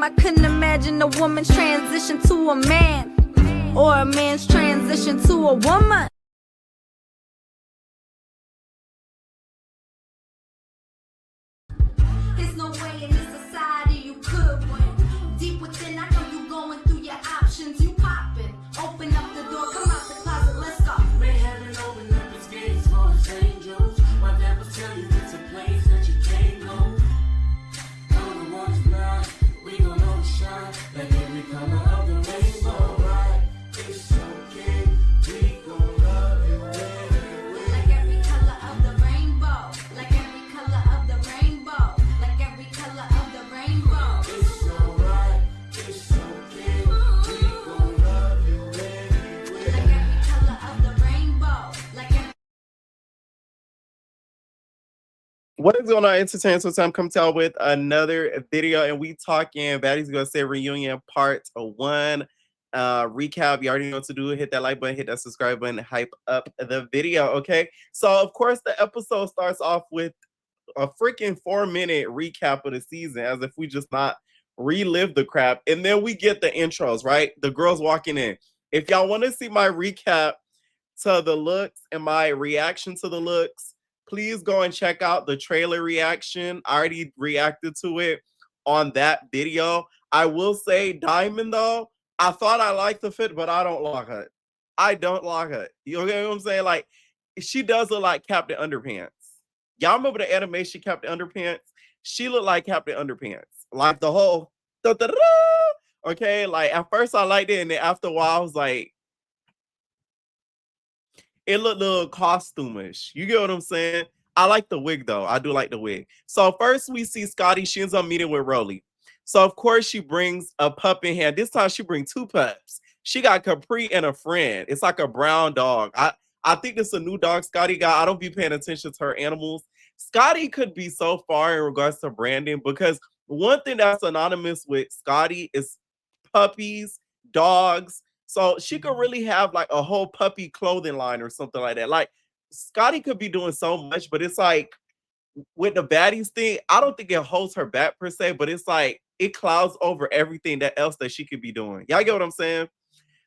I couldn't imagine a woman's transition to a man, or a man's transition to a woman. There's no way in this society you could win. Deep within, I know you going through your options. You popping, open up the door, come out the closet, let's go. May heaven open up its gates for its angels. My dad will tell you it's a place that you can't go. All the ones blind, we gon' outshine like every color of the rainbow. Right? It's okay, we gon' love you anyway. Like every color of the rainbow, like every color of the rainbow, like every color of the rainbow. It's alright, it's okay, we gon' love you anyway. Like every color of the rainbow, like every. What is going on, entertainment? So I'm coming to y'all with another video, and we talking Baddies Gonna Say Reunion Part 1 recap. You already know what to do. Hit that like button, hit that subscribe button, hype up the video, okay? So of course the episode starts off with a freaking 4-minute recap of the season, as if we just not relive the crap. And then we get the intros, right? The girls walking in. If y'all want to see my recap to the looks and my reaction to the looks, please go and check out the trailer reaction. I already reacted to it on that video. I will say, Diamond, though, I thought I liked the fit, but I don't like it. I don't like it. You know what I'm saying? Like, she does look like Captain Underpants. Y'all remember the animation Captain Underpants? She looked like Captain Underpants. Like the whole, okay? Like, at first I liked it, and then after a while I was like, it looked a little costumish. You get what I'm saying? I like the wig, though. I do like the wig. So first we see Scotty. She ends up meeting with Rolley. So, of course, she brings a pup in hand. This time she brings 2 pups. She got Capri and a friend. It's like a brown dog. I think this is a new dog Scotty got. I don't be paying attention to her animals. Scotty could be so far in regards to branding, because one thing that's synonymous with Scotty is puppies, dogs. So she could really have like a whole puppy clothing line or something like that. Like, Scotty could be doing so much, but it's like with the Baddies thing, I don't think it holds her back per se, but it's like it clouds over everything that else that she could be doing. Y'all get what I'm saying?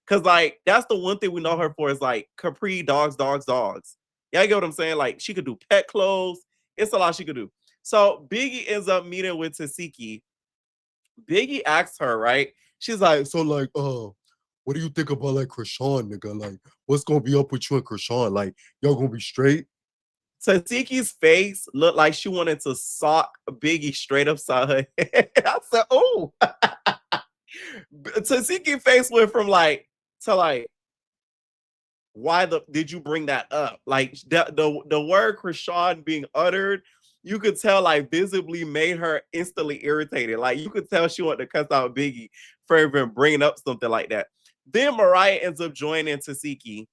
Because like that's the one thing we know her for is like Capri, dogs, dogs, dogs. Y'all get what I'm saying? Like, she could do pet clothes. It's a lot she could do. So Biggie ends up meeting with Suki. Biggie asks her, right? She's like, so like, what do you think about like Krishan, nigga? Like, what's gonna be up with you and Krishan? Like, y'all gonna be straight? Tasiki's face looked like she wanted to sock Biggie straight upside her head. I said, oh. Tasiki's face went from like to like, why did you bring that up? Like, the word Krishan being uttered, you could tell like visibly made her instantly irritated. Like, you could tell she wanted to cuss out Biggie for even bringing up something like that. Then Mariah ends up joining Tasiki.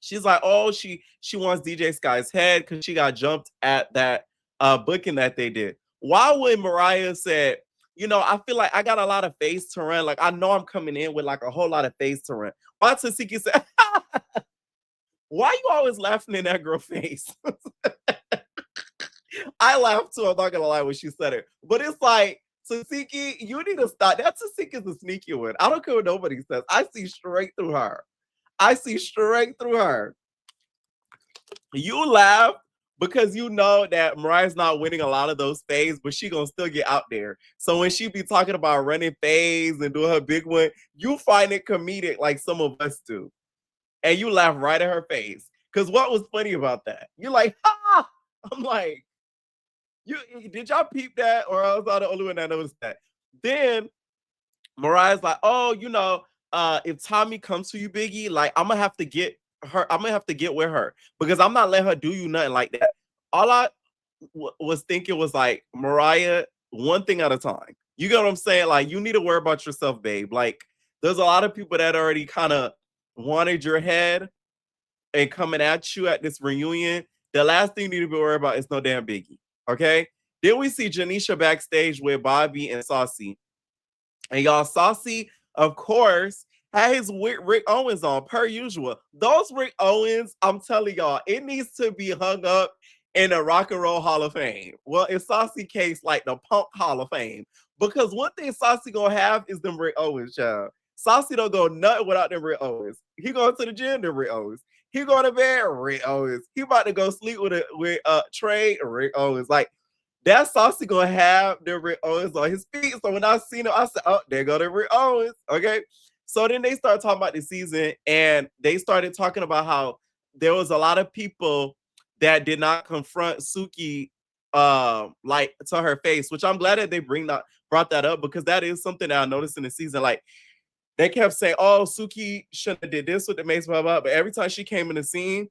She's like, oh, she wants DJ Sky's head because she got jumped at that booking that they did. Why would Mariah said, you know, I feel like I got a lot of face to run. Like, I know I'm coming in with like a whole lot of face to run. Why Tasiki said, why you always laughing in that girl's face? I laughed too, I'm not gonna lie, when she said it. But it's like, Tasiki, you need to stop. That Tasiki is a sneaky one. I don't care what nobody says. I see straight through her. I see straight through her. You laugh because you know that Mariah's not winning a lot of those faves, but she gonna still get out there. So when she be talking about running faves and doing her big one, you find it comedic like some of us do. And you laugh right at her face. Because what was funny about that? You're like, ha! I'm like, did y'all peep that? Or I was I the only one that noticed that? Then Mariah's like, oh, you know, if Tommy comes to you, Biggie, like, I'm gonna have to get her, I'm gonna have to get with her because I'm not letting her do you nothing like that. All I was thinking was like, Mariah, one thing at a time. You get what I'm saying? Like, you need to worry about yourself, babe. Like, there's a lot of people that already kind of wanted your head and coming at you at this reunion. The last thing you need to be worried about is no damn Biggie. Okay? Then we see Janisha backstage with Bobby and Saucy. And y'all, Saucy, of course, had his Rick Owens on, per usual. Those Rick Owens, I'm telling y'all, it needs to be hung up in the Rock and Roll Hall of Fame. Well, in Saucy case, like the Punk Hall of Fame. Because one thing Saucy gonna have is them Rick Owens, child. Saucy don't go nothing without them Rick Owens. He going to the gym, them Rick Owens. He going to bed, Rick Owens. He about to go sleep with Trey, Rick Owens. Like, that Saucy gonna have them Rick Owens on his feet. So when I seen him, I said, oh, there go the Rick Owens. Okay. So then they started talking about the season, and they started talking about how there was a lot of people that did not confront Suki like to her face, which I'm glad that they brought that up, because that is something that I noticed in the season. Like, they kept saying, oh, Suki shouldn't have did this with the mace, blah, blah, but every time she came in the scene,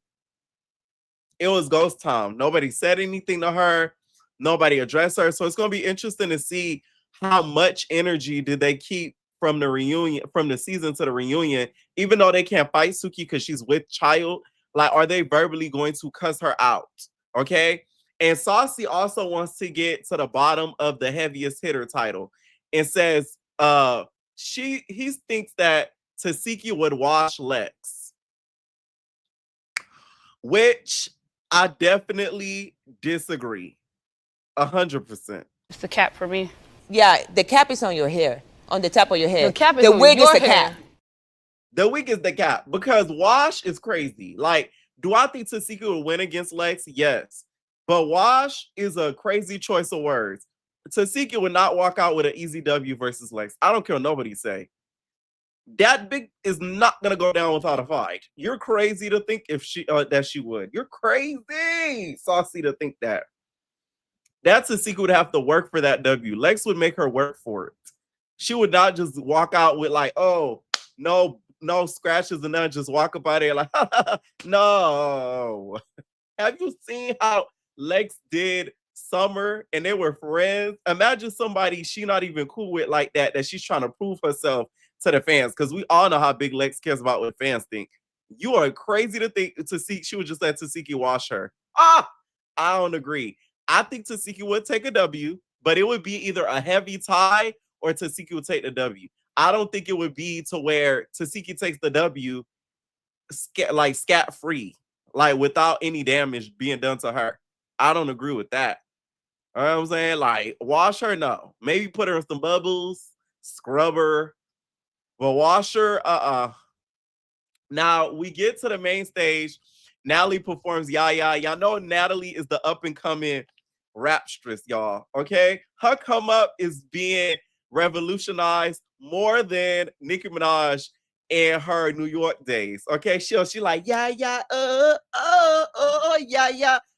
it was ghost time. Nobody said anything to her. Nobody addressed her. So it's going to be interesting to see how much energy did they keep from the reunion, from the season to the reunion, even though they can't fight Suki because she's with child. Like, are they verbally going to cuss her out? Okay. And Saucy also wants to get to the bottom of the heaviest hitter title, and says he thinks that Tasiki would wash Lex, which I definitely disagree 100%. It's the cap for me. Yeah, the cap is on your hair, on the top of your head. The cap is the on wig your is the hair. cap. The wig is the cap, because Wash is crazy. Like, do I think Tasiki will win against Lex? Yes. But Wash is a crazy choice of words. Tasiki would not walk out with an easy W versus Lex. I don't care what nobody say. That big is not gonna go down without a fight. You're crazy to think if she that she would. You're crazy, Saucy, to think that. That Tasiki would have to work for that W. Lex would make her work for it. She would not just walk out with like, oh, no scratches and none, just walk up out there like, no. Have you seen how Lex did Summer and they were friends? Imagine somebody she not even cool with like that she's trying to prove herself to the fans, because we all know how big Lex cares about what fans think. You are crazy to think she would just let Tasiki wash her. I don't agree. I think Tasiki would take a W, but it would be either a heavy tie or Tasiki would take the W. I don't think it would be to where Tasiki takes the W scat free, like without any damage being done to her. I don't agree with that. You know what I'm saying? Like, wash her, no. Maybe put her in some bubbles, scrub her, but wash her, Now we get to the main stage. Natalie performs Yaya. Y'all know Natalie is the up and coming rapstress, y'all. Okay, her come up is being revolutionized more than Nicki Minaj in her New York days. Okay, she like yeah, yeah.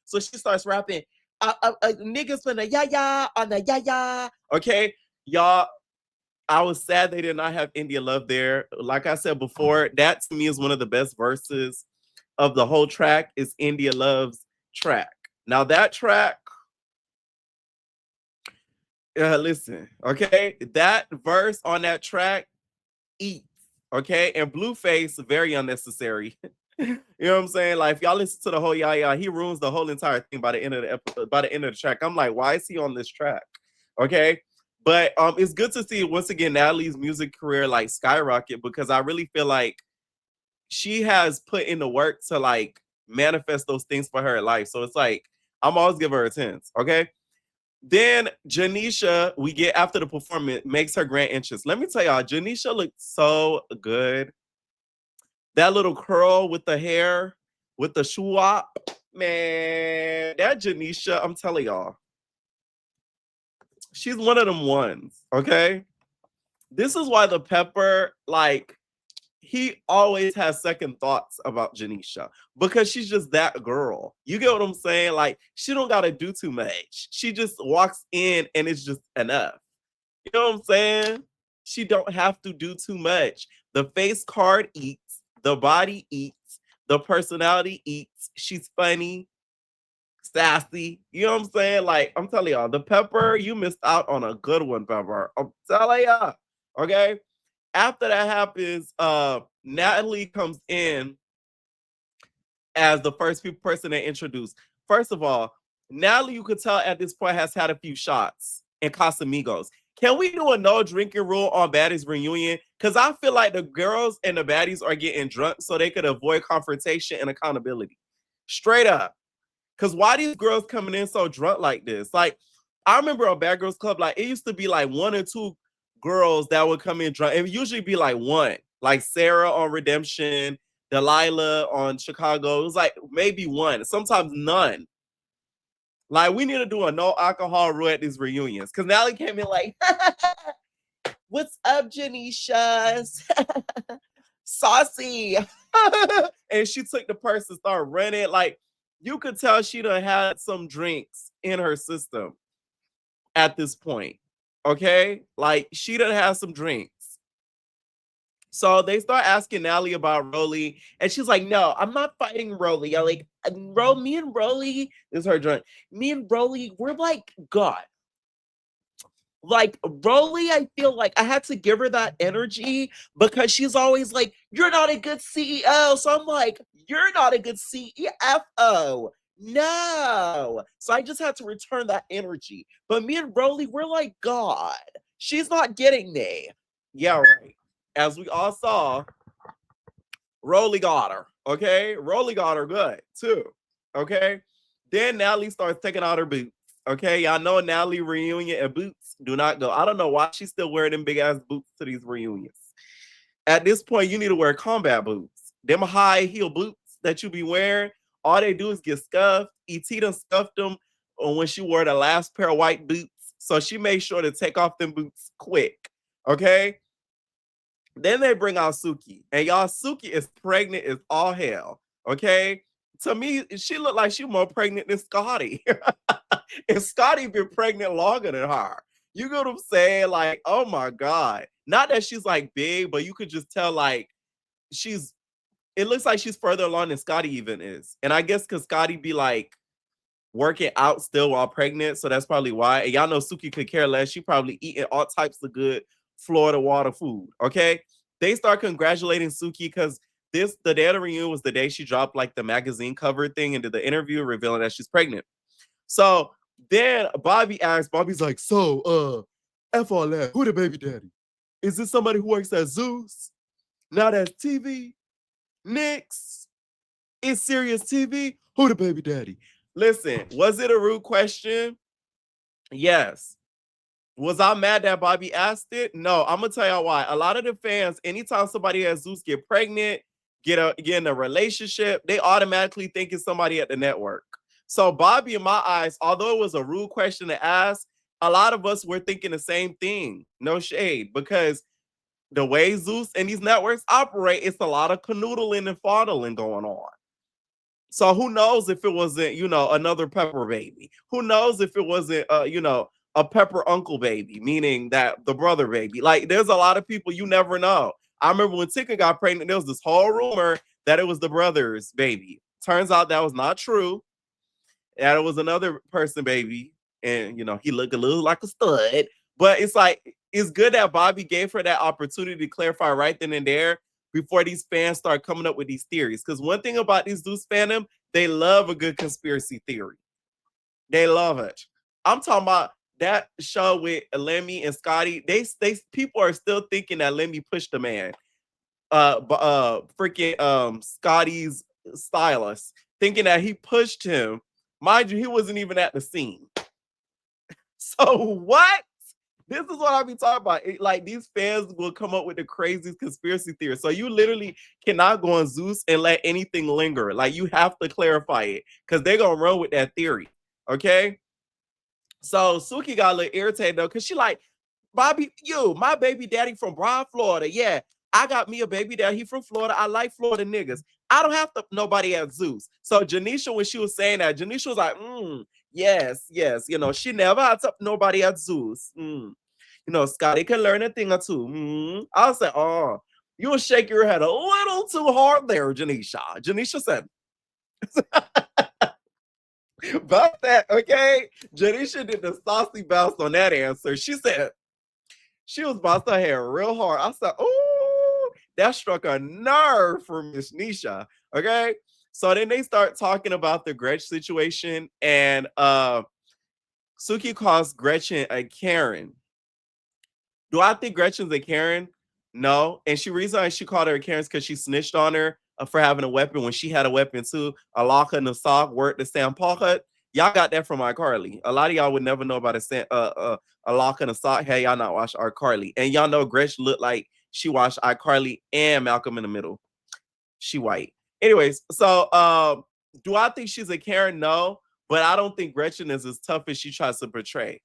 So she starts rapping. Niggas finna yeah on the yeah. Okay, y'all. I was sad they did not have India Love there. Like I said before, that to me is one of the best verses of the whole track, is India Love's track. Now that track, listen, okay? That verse on that track eats, okay? And Blueface, very unnecessary. You know what I'm saying? Like, if y'all listen to the whole Yaya, he ruins the whole entire thing by the end of the episode, by the end of the track. I'm like, why is he on this track? Okay? But it's good to see once again Natalie's music career like skyrocket, because I really feel like she has put in the work to like manifest those things for her life. So it's like, I'm always give her a 10. Okay. Then Janisha, we get after the performance, makes her grand entrance. Let me tell y'all, Janisha looked so good. That little curl with the hair, with the shoo-wop, man, that Janisha, I'm telling y'all, she's one of them ones, okay? This is why the Pepper, like, he always has second thoughts about Janisha, because she's just that girl. You get what I'm saying? Like, she don't got to do too much. She just walks in and it's just enough. You know what I'm saying? She don't have to do too much. The face card eats. The body eats. The personality eats. She's funny, sassy. You know what I'm saying? Like, I'm telling y'all, the Pepper, you missed out on a good one, Pepper. I'm telling y'all. Okay? After that happens, Natalie comes in as the first person they introduced. First of all, Natalie, you could tell at this point, has had a few shots in Casamigos. Can we do a no drinking rule on Baddies reunion? Because I feel like the girls and the baddies are getting drunk so they could avoid confrontation and accountability. Straight up. Because why these girls coming in so drunk like this? Like, I remember on Bad Girls Club, like it used to be like one or two girls that would come in drunk. It would usually be like one, like Sarah on Redemption, Delilah on Chicago. It was like maybe one, sometimes none. Like we need to do a no alcohol rule at these reunions. Cause Natalie came in like, what's up, Janisha? Saucy. And she took the purse and started running. Like you could tell she done had some drinks in her system at this point. Okay? Like she done had some drinks. So they start asking Natalie about Rolley, and she's like, "No, I'm not fighting Rolley. I like, me and Rolley this is her drunk. Me and Rolley, we're like God. Like Rolley, I feel like I had to give her that energy because she's always like, you're not a good CEO. So I'm like, you're not a good CFO. No. So I just had to return that energy. But me and Rolley, we're like God. She's not getting me. Yeah, right. As we all saw, Rolley got her. Okay. Rolley got her good too. Okay. Then Natalie starts taking out her boots. Okay, y'all know Natalie reunion and boots do not go. I don't know why she's still wearing them big ass boots to these reunions. At this point, you need to wear combat boots. Them high heel boots that you be wearing, all they do is get scuffed. ET done scuffed them when she wore the last pair of white boots. So she made sure to take off them boots quick. Okay. Then they bring out Suki. And y'all, Suki is pregnant as all hell. Okay. To me, she looked like she more pregnant than Scotty. And Scotty been pregnant longer than her. You get what I'm saying? Like, oh my God. Not that she's like big, but you could just tell like it looks like she's further along than Scotty even is. And I guess because Scotty be like working out still while pregnant. So that's probably why. And y'all know Suki could care less. She probably eating all types of good Florida water food. Okay. They start congratulating Suki because the day of the reunion was the day she dropped like the magazine cover thing and did the interview revealing that she's pregnant. So then Bobby's like, so, F all that, who the baby daddy? Is this somebody who works at Zeus? Not at TV? Knicks? Is Sirius TV? Who the baby daddy? Listen, was it a rude question? Yes. Was I mad that Bobby asked it? No, I'm gonna tell y'all why. A lot of the fans, anytime somebody at Zeus get pregnant, get in a relationship, they automatically think it's somebody at the network. So Bobby, in my eyes, although it was a rude question to ask, a lot of us were thinking the same thing. No shade, because the way Zeus and these networks operate, it's a lot of canoodling and fondling going on. So who knows if it wasn't, another Pepper baby? Who knows if it wasn't, a Pepper uncle baby, meaning that the brother baby? Like, there's a lot of people you never know. I remember when Tika got pregnant, there was this whole rumor that it was the brother's baby. Turns out that was not true. That it was another person baby. And, he looked a little like a stud. But it's like, it's good that Bobby gave her that opportunity to clarify right then and there before these fans start coming up with these theories. Because one thing about these Zeus fandom, they love a good conspiracy theory. They love it. I'm talking about that show with Lemmy and Scotty. They people are still thinking that Lemmy pushed the man. Freaking Scotty's stylist, thinking that he pushed him. Mind you, he wasn't even at the scene. So what? This is what I be talking about. Like, these fans will come up with the craziest conspiracy theories. So you literally cannot go on Zeus and let anything linger. Like, you have to clarify it because they're gonna run with that theory. Okay. So Suki got a little irritated though, because she like, Bobby, my baby daddy from Broad, Florida. Yeah, I got me a baby daddy. He from Florida. I like Florida niggas. I don't have to nobody at Zeus. So Janisha, when she was saying that, Janisha was like, yes. She never had to nobody at Zeus. Scotty can learn a thing or two. I was like, oh, you'll shake your head a little too hard there, Janisha. Janisha said, about that, okay? Janisha did the saucy bounce on that answer. She said, she was bouncing her hair real hard. I said, oh, that struck a nerve for Miss Nisha. Okay. So then they start talking about the Gretchen situation, and Suki calls Gretchen a Karen. Do I think Gretchen's a Karen? No. And she reason why she called her a Karen is because she snitched on her for having a weapon when she had a weapon too. A locker in the sock, worked the Sam Paul cut. Y'all got that from iCarly. A lot of y'all would never know about a lock and a sock. Hey, y'all not watch iCarly. And y'all know Gretchen looked like she watched iCarly and Malcolm in the Middle. She white. Anyways, so do I think she's a Karen? No, but I don't think Gretchen is as tough as she tries to portray.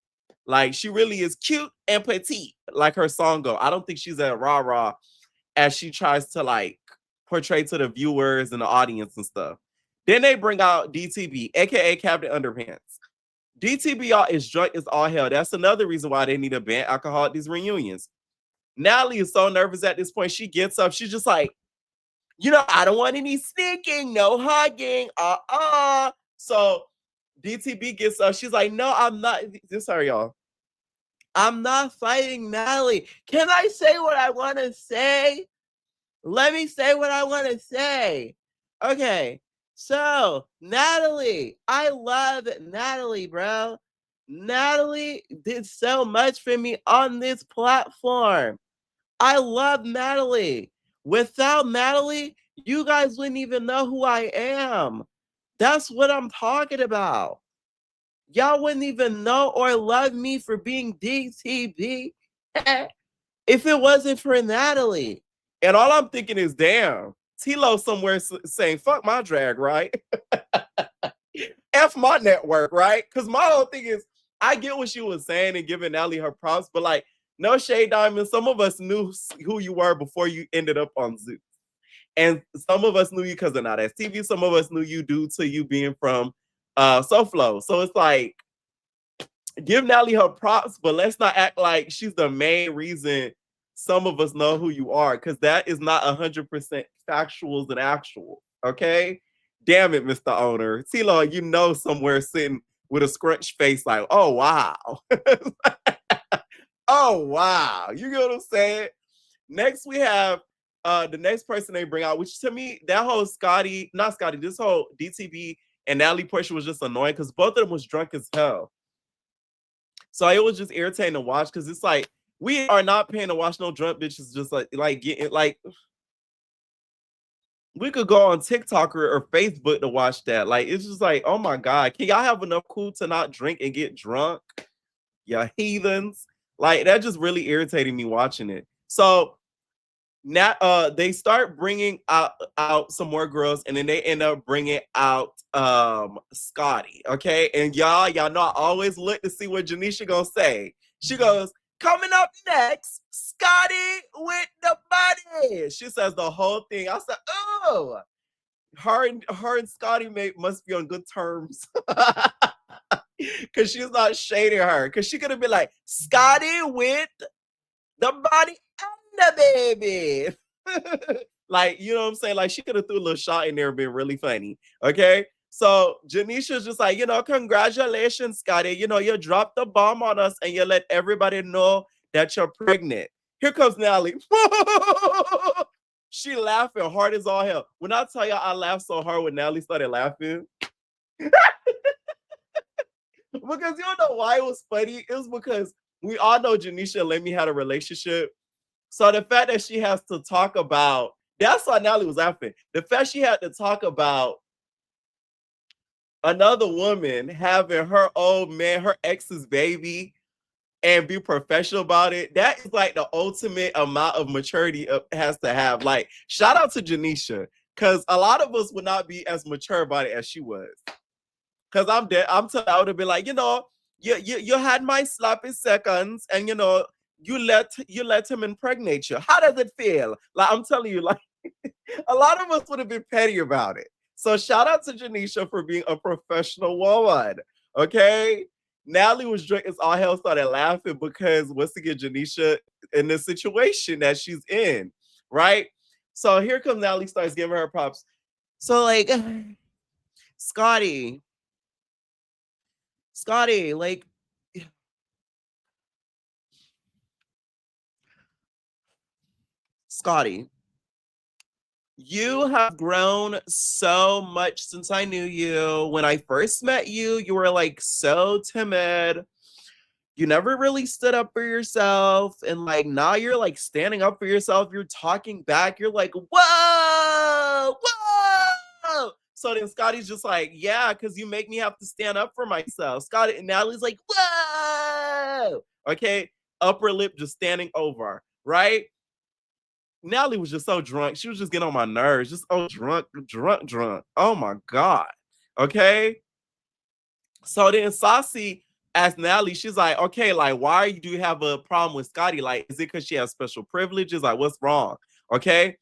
Like, she really is cute and petite, like her song go. I don't think she's a rah-rah as she tries to like portray to the viewers and the audience and stuff. Then they bring out DTB, aka Captain Underpants. DTB, y'all, is drunk as all hell. That's another reason why they need to ban alcohol at these reunions. Natalie is so nervous at this point. She gets up. She's just like, I don't want any sneaking, no hugging, So DTB gets up. She's like, no, I'm not. Sorry, y'all. I'm not fighting Natalie. Can I say what I want to say? Let me say what I want to say. Okay. So, Natalie, I love Natalie, bro. Natalie did so much for me on this platform. I love Natalie. Without Natalie, you guys wouldn't even know who I am. That's what I'm talking about. Y'all wouldn't even know or love me for being DTB if it wasn't for Natalie. And all I'm thinking is, damn, T-Lo somewhere saying, fuck my drag, right? F my network, right? Because my whole thing is, I get what she was saying and giving Natalie her props, but like, no shade, Diamond. Some of us knew who you were before you ended up on Zeus. And some of us knew you because of Not As TV. Some of us knew you due to you being from SoFlo. So it's like, give Natalie her props, but let's not act like she's the main reason some of us know who you are, because that is not 100% factuals and actual. Okay? Damn it, Mr. Owner. T-Lo, somewhere sitting with a scrunched face like, oh, wow. Oh, wow. You get what I'm saying? Next, we have the next person they bring out, which to me, that whole this whole DTB and Natalie portion was just annoying because both of them was drunk as hell. So it was just irritating to watch because it's like, we are not paying to watch no drunk bitches just like getting like, we could go on TikTok or Facebook to watch that. Like, it's just like, oh my God, can y'all have enough cool to not drink and get drunk? Yeah, heathens. Like, that just really irritated me watching it. So now they start bringing out some more girls, and then they end up bringing out Scotty. Okay, and y'all know I always look to see what Janisha gonna say. She goes, coming up next, Scotty with the Baddies. She says the whole thing. I said, oh, her and Scotty must be on good terms. Because she's not shading her. Because she could have been like, Scotty with the body and the baby. Like, you know what I'm saying? Like, she could have threw a little shot in there and been really funny. Okay? So Janisha's just like, congratulations, Scotty. You dropped the bomb on us and you let everybody know that you're pregnant. Here comes Natalie. She laughing hard as all hell. When I tell y'all I laughed so hard when Natalie started laughing. Because you know why it was funny? It was because we all know Janisha and Lemmy had a relationship. So the fact that she has to talk about, that's why Natalie was laughing. The fact she had to talk about another woman having her old man, her ex's baby, and be professional about it, that is like the ultimate amount of maturity it has to have. Like, shout out to Janisha, because a lot of us would not be as mature about it as she was. Because I'm dead. I would have been like, you had my sloppy seconds, and you let him impregnate you. How does it feel? Like, I'm telling you, like, a lot of us would have been petty about it. So shout out to Janisha for being a professional woman. Okay? Natalie was drunk as all hell, started laughing because once again, Janisha in the situation that she's in, right? So here comes Natalie, starts giving her props. So like, Scotty, like, Scotty, you have grown so much since I knew you. When I first met you, you were like so timid. You never really stood up for yourself. And like now you're like standing up for yourself. You're talking back. You're like, whoa, whoa. So then Scotty's just like, yeah, because you make me have to stand up for myself. Scotty and Natalie's like, whoa. Okay. Upper lip just standing over, right? Natalie was just so drunk. She was just getting on my nerves. Just drunk. Oh my God. Okay. So then Saucy asked Natalie, she's like, okay, like, why do you have a problem with Scotty? Like, is it because she has special privileges? Like, what's wrong? Okay.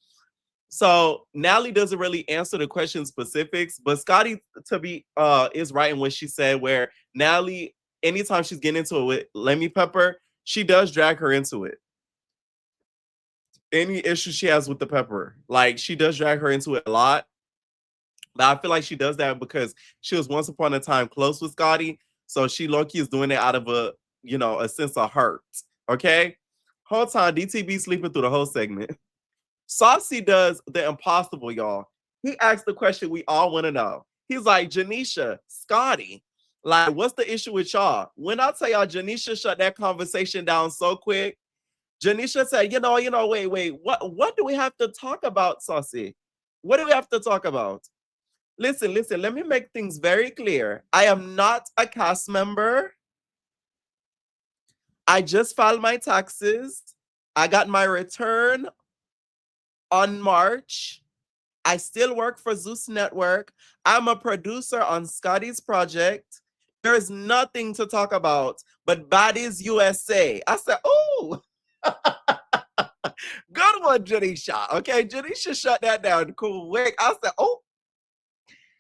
So Natalie doesn't really answer the question specifics, but Scotty is right in what she said, where Natalie, anytime she's getting into it with Lemmy Pepper, she does drag her into it. Any issue she has with the pepper, like she does drag her into it a lot. But I feel like she does that because she was once upon a time close with Scotty. So she low-key is doing it out of a sense of hurt. Okay. Whole time DTB sleeping through the whole segment. Saucy does the impossible, y'all. He asked the question we all want to know. He's like, Janisha, Scotty, like, what's the issue with y'all? When I tell y'all, Janisha shut that conversation down so quick. Janisha said, wait, what do we have to talk about, Saucy? What do we have to talk about? Listen, let me make things very clear. I am not a cast member. I just filed my taxes. I got my return on March. I still work for Zeus Network. I'm a producer on Scotty's project. There is nothing to talk about but Baddies USA. I said, oh, good one, Janisha. Okay, Janisha shut that down quick. I said, oh,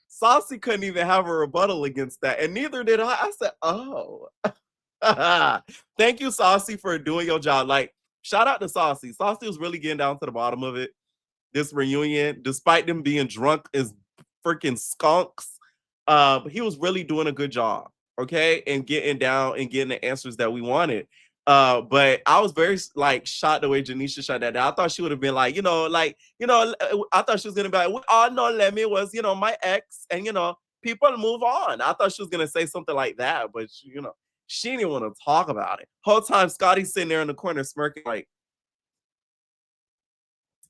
Saucy couldn't even have a rebuttal against that, and neither did I. I said, oh. Thank you, Saucy, for doing your job. Like, shout out to Saucy. Saucy was really getting down to the bottom of it. This reunion, despite them being drunk as freaking skunks, he was really doing a good job, okay, and getting down and getting the answers that we wanted. But I was very shocked the way Janisha shot that down. I thought she would have been like, I thought she was gonna be like, we all know Lemmy was, my ex, and people move on. I thought she was gonna say something like that, but she didn't want to talk about it. Whole time Scotty's sitting there in the corner smirking, like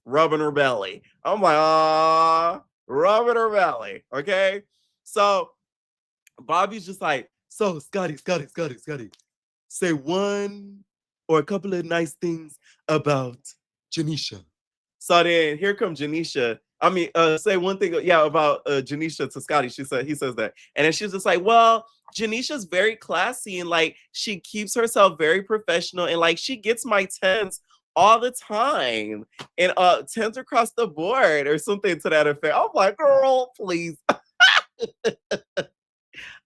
rubbing her belly. I'm like, rubbing her belly. Okay. So Bobby's just like, so Scotty, say one or a couple of nice things about Janisha. So then here comes Janisha. I mean, say one thing, about Janisha to Scotty. He says that. And then she's just like, well, Janisha's very classy and like she keeps herself very professional and like she gets my 10s all the time and 10s across the board or something to that effect. I'm like, girl, please.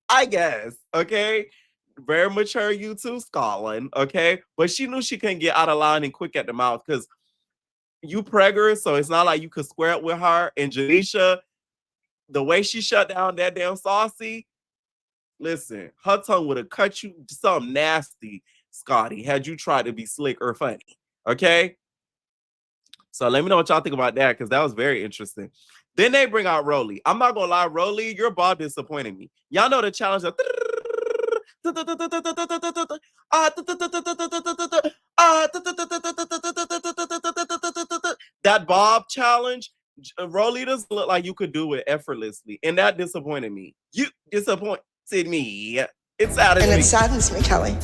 I guess, okay? Very mature you too, Scotland, okay? But she knew she couldn't get out of line and quick at the mouth because you pregger, so it's not like you could square up with her. And Janisha, the way she shut down that damn Saucy, listen, her tongue would have cut you something nasty, Scotty, had you tried to be slick or funny, okay? So let me know what y'all think about that because that was very interesting. Then they bring out Rolley. I'm not gonna lie, Rolley, your Bob disappointed me. Y'all know the challenge of that Bob challenge. Rolley doesn't look like you could do it effortlessly, and that disappointed me. You disappointed me. It saddens me. And it saddens me, Kelly.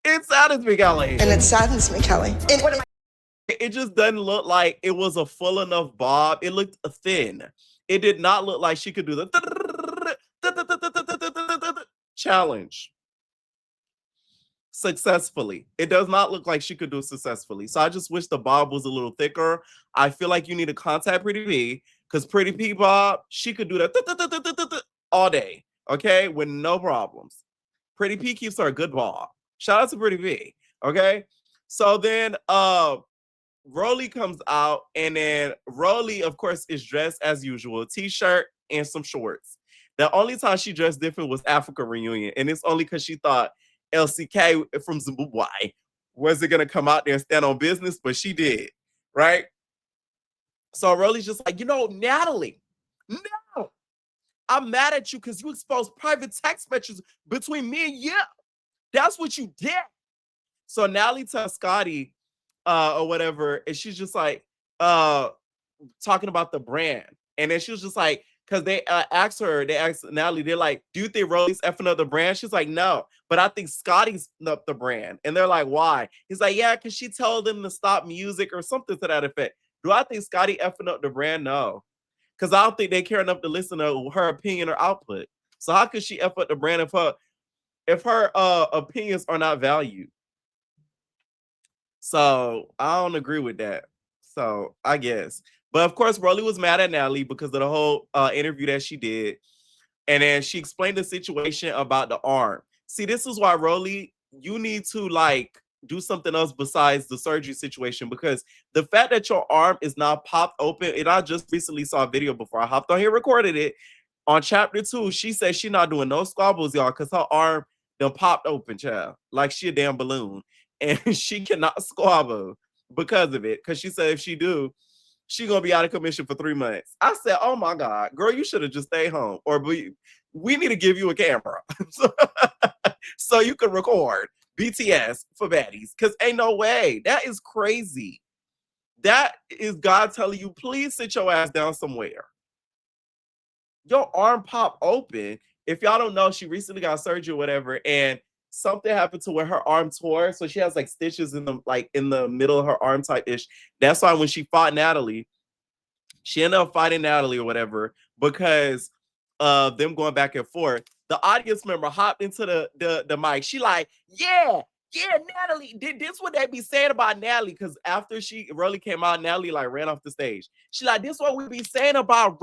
It saddens me, Kelly. And it saddens me, Kelly. It just doesn't look like it was a full enough bob. It looked thin. It did not look like she could do the challenge successfully. It does not look like she could do it successfully. So I just wish the bob was a little thicker. I feel like you need to contact Pretty P because Pretty P Bob, she could do that all day, okay, with no problems. Pretty P keeps her a good bob. Shout out to Pretty P, okay? So then Rolley comes out, and then Rolley, of course, is dressed as usual, t-shirt and some shorts. The only time she dressed different was Africa reunion, and it's only because she thought LCK from Zimbabwe wasn't gonna come out there and stand on business, but she did, right? So Rolley's just like, Natalie, no, I'm mad at you because you exposed private text messages between me and you. That's what you did. So Natalie tells Scotty or whatever, and she's just like talking about the brand. And then she was just like, because they asked Natalie, they're like, do you think Rolley's effing up the brand? She's like, no, but I think Scotty's up the brand. And they're like, why? He's like, yeah, because she told them to stop music or something to that effect. Do I think Scotty effing up the brand? No, because I don't think they care enough to listen to her opinion or output. So how could she F up the brand if her opinions are not valued? So I don't agree with that. So I guess. But of course, Rolley was mad at Natalie because of the whole interview that she did. And then she explained the situation about the arm. See, this is why, Rolley, you need to like do something else besides the surgery situation, because the fact that your arm is not popped open, and I just recently saw a video before I hopped on here, recorded it. On chapter 2, she said she not doing no squabbles, y'all, because her arm done popped open, child, like she a damn balloon. And she cannot squabble because of it. Because she said if she do, she gonna be out of commission for 3 months. I said, oh my God, girl, you should have just stayed home. Or we need to give you a camera so you can record BTS for Baddies. Because ain't no way. That is crazy. That is God telling you, please sit your ass down somewhere. Your arm pop open. If y'all don't know, she recently got surgery or whatever, and something happened to where her arm tore. So she has like stitches in the middle of her arm type ish. That's why when she fought Natalie, she ended up fighting Natalie or whatever because of them going back and forth. The audience member hopped into the mic. She like, yeah, Natalie. This what they be saying about Natalie, because after Rolley came out, Natalie like ran off the stage. She like, this what we be saying about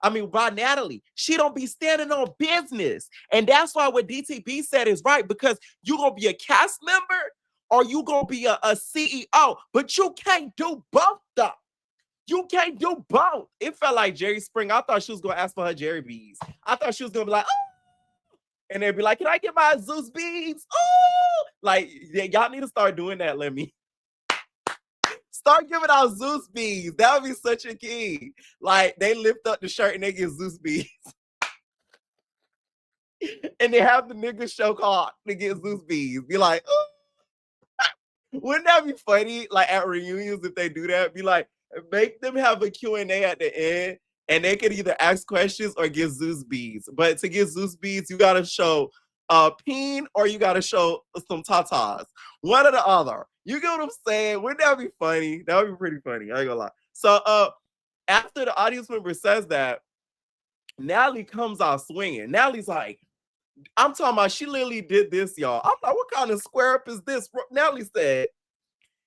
about Natalie. She don't be standing on business. And that's why what DTB said is right, because you gonna be a cast member or you gonna be a CEO, but you can't do both though. You can't do both. It felt like Jerry Springer. I thought she was gonna ask for her Jerry beads. I thought she was gonna be like, oh, and they'd be like, can I get my Zeus beads? Oh, like y'all need to start doing that. Let me start giving out Zeus beads. That would be such a key. Like they lift up the shirt and they get Zeus beads. And they have the nigga show card to get Zeus beads. Be like, oh. Wouldn't that be funny? Like at reunions, if they do that, be like, make them have a Q&A at the end, and they could either ask questions or get Zeus beads. But to get Zeus beads, you gotta show a peen or you gotta show some tatas. One or the other. You get what I'm saying? Wouldn't that be funny? That would be pretty funny. I ain't gonna lie. So after the audience member says that, Natalie comes out swinging. Natalie's like, I'm talking about, she literally did this, y'all. I'm like, what kind of square up is this? Natalie said,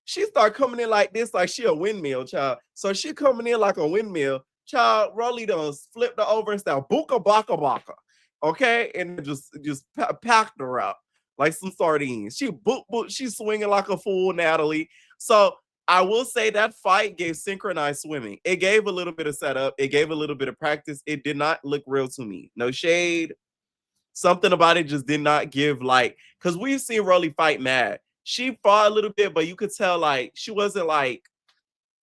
she started coming in like this, like she a windmill, child. So she coming in like a windmill. Child, Rolley done flipped her over and started buka baka baka. Okay? And just packed her up like some sardines. She's swinging like a fool, Natalie. So I will say that fight gave synchronized swimming. It gave a little bit of setup. It gave a little bit of practice. It did not look real to me. No shade. Something about it just did not give like, because we've seen Rolley fight mad. She fought a little bit, but you could tell like she wasn't like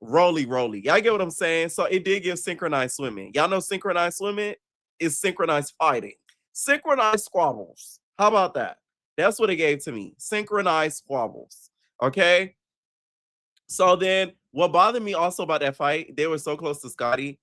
Rolley. Y'all get what I'm saying? So it did give synchronized swimming. Y'all know synchronized swimming is synchronized fighting. Synchronized squabbles. How about that? That's what it gave to me. Synchronized squabbles. Okay? So then what bothered me also about that fight, they were so close to Scotty.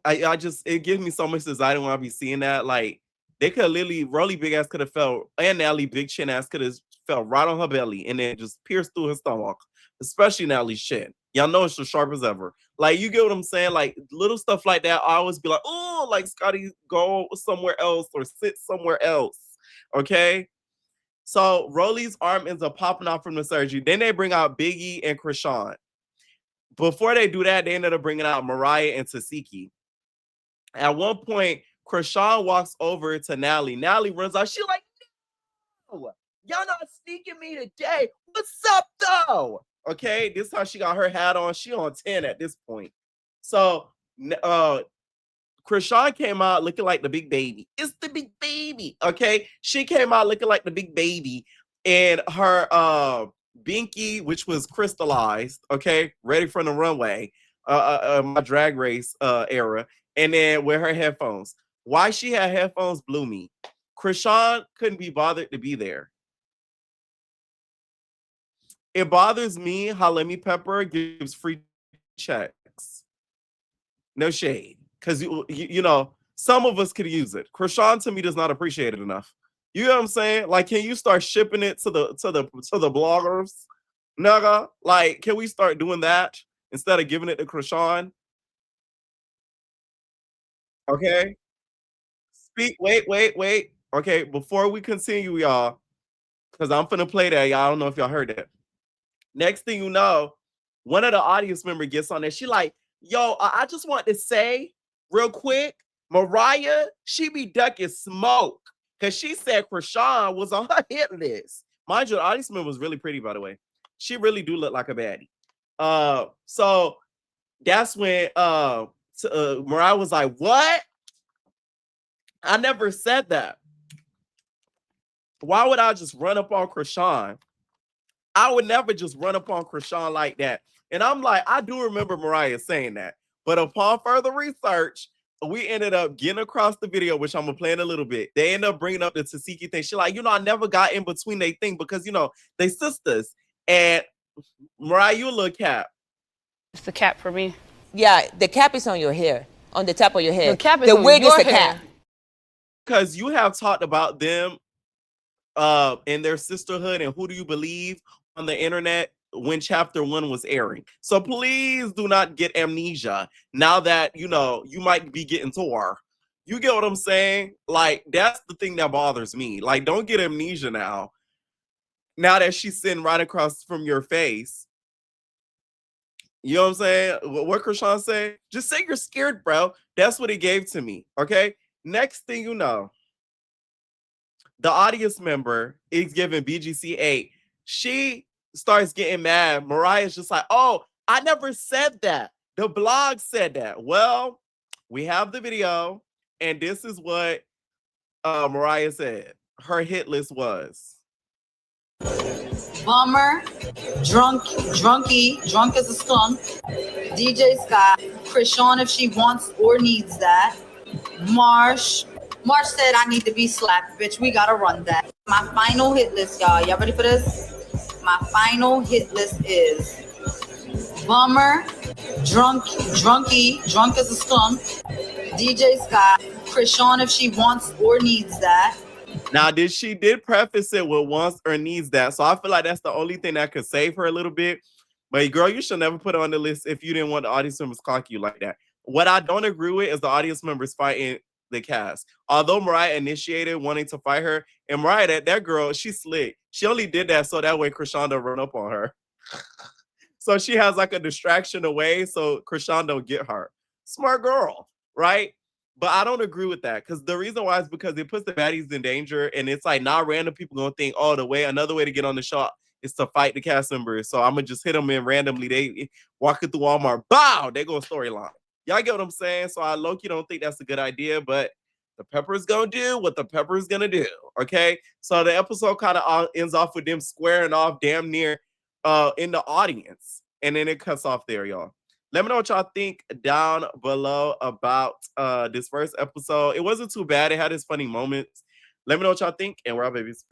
It gives me so much anxiety when I be seeing that. Like, they could literally, Rolley big ass could have fell, and Natalie big chin ass could have fell right on her belly and then just pierced through her stomach, especially Natalie's chin. Y'all know it's as sharp as ever. Like, you get what I'm saying? Like, little stuff like that, I always be like, oh, like Scotty, go somewhere else or sit somewhere else. Okay? So Rolley's arm ends up popping out from the surgery. Then they bring out Biggie and Krishan. Before they do that, they ended up bringing out Mariah and Suki. At one point, Krishan walks over to Natalie. Natalie runs out. She like, no, y'all not sneaking me today. What's up, though? Okay, this time she got her hat on. She on 10 at this point. So Krishan came out looking like the big baby. It's the big baby. Okay, she came out looking like the big baby, and her binky, which was crystallized. Okay, ready for the runway. My drag race era. And then with her headphones. Why she had headphones blew me. Krishan couldn't be bothered to be there. It bothers me how Lemmy Pepper gives free checks. No shade. Because you know, some of us could use it. Krishan to me does not appreciate it enough. You know what I'm saying? Like, can you start shipping it to the bloggers? Naga, like, can we start doing that instead of giving it to Krishan? Okay. Wait. Okay, before we continue, y'all, because I'm finna play that. Y'all don't know if y'all heard that. Next thing you know, one of the audience member gets on there. She like, yo, I just want to say real quick, Mariah, she be ducking smoke. Cause she said Krishan was on her hit list. Mind you, the audience member was really pretty, by the way. She really do look like a baddie. So that's when Mariah was like, what? I never said that. Why would I just run up on Krishan? I would never just run up on Krishan like that. And I'm like, I do remember Mariah saying that. But upon further research, we ended up getting across the video, which I'm gonna play in a little bit. They end up bringing up the Tasiki thing. She like, you know, I never got in between they thing because, you know, they sisters. And Mariah, you a little cap. It's the cap for me. Yeah, the cap is on your hair, on the top of your head. The cap is the on wig your is the hair. cap. Because you have talked about them and their sisterhood and who do you believe on the internet when chapter 1 was airing. So please do not get amnesia now that, you know, you might be getting tore. You get what I'm saying? Like, that's the thing that bothers me. Like, don't get amnesia now that she's sitting right across from your face. You know what I'm saying? What Krishan say? Just say you're scared, bro. That's what he gave to me. Okay. Next thing you know, the audience member is giving BGC 8. She starts getting mad. Mariah's just like, oh, I never said that. The blog said that. Well, we have the video, and this is what Mariah said. Her hit list was Bummer, drunk as a skunk, DJ Scott, Krishan if she wants or needs that, Marsh said I need to be slapped, bitch, we gotta run that. My final hit list, y'all ready for this? My final hit list is Bummer, drunk as a skunk, DJ Scott, Krishan if she wants or needs that. Now, she did preface it with wants or needs that. So I feel like that's the only thing that could save her a little bit. But girl, you should never put her on the list if you didn't want the audience members clock you like that. What I don't agree with is the audience members fighting the cast. Although Mariah initiated wanting to fight her, and Mariah, that girl, she's slick. She only did that so that way Krishan don't run up on her. So she has like a distraction away so Krishan don't get her. Smart girl, right? But I don't agree with that because the reason why is because it puts the baddies in danger, and it's like now random people gonna think, oh, another way to get on the show is to fight the cast members. So I'm gonna just hit them in randomly. They walking through Walmart, bow, they go storyline. Y'all get what I'm saying? So I low-key don't think that's a good idea, but the Pepper's gonna do what the Pepper's gonna do. Okay. So the episode kind of ends off with them squaring off damn near in the audience, and then it cuts off there, y'all. Let me know what y'all think down below about this first episode. It wasn't too bad. It had its funny moments. Let me know what y'all think, and we're out, babies.